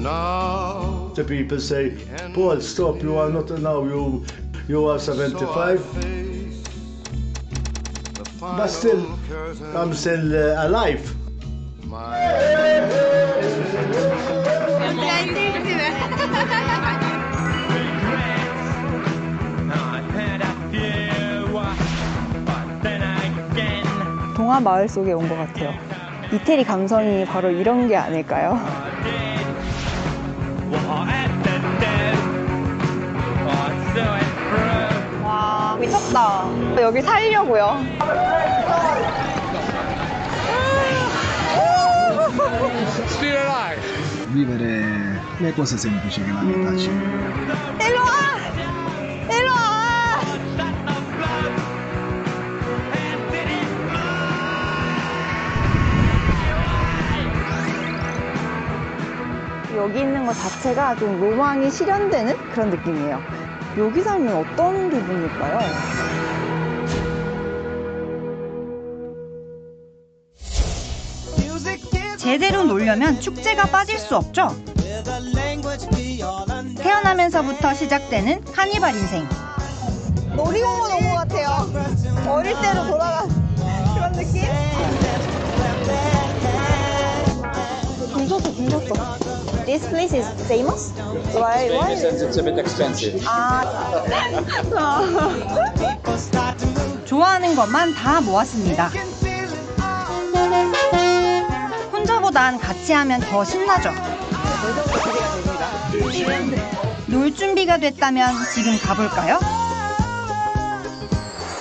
The people say, Paul, stop, you are not now, you are 75. But still, I'm still alive. 동화 마을 속에 온 것 같아요. 이태리 감성이 바로 이런 게 아닐까요? 와, 미쳤다. 여기 살려고요. Vivere le cose semplici che la vita ci... 일로 와! 일로 와! 여기 있는 것 자체가 좀 로망이 실현되는 그런 느낌이에요. 여기 살면 어떤 기분일까요? 제대로 놀려면 축제가 빠질 수 없죠. 태어나면서부터 시작되는 카니발 인생. 놀이공원 온 것 같아요. 어릴 때로 돌아간 그런 느낌? 줄 섰어. This place is famous? Why? It's a bit expensive. 좋아하는 것만 다 모았습니다. 혼자보단 같이 하면 더 신나죠. 놀 준비가 됐다면 지금 가볼까요?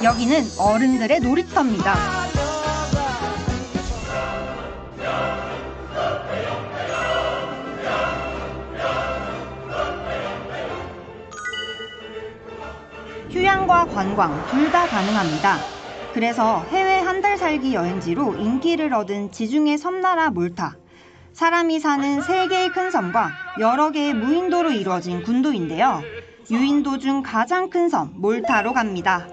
여기는 어른들의 놀이터입니다. 휴양과 관광 둘 다 가능합니다. 그래서 해외 한 달 살기 여행지로 인기를 얻은 지중해 섬나라 몰타. 사람이 사는 3개의 큰 섬과 여러 개의 무인도로 이루어진 군도인데요. 유인도 중 가장 큰 섬 몰타로 갑니다.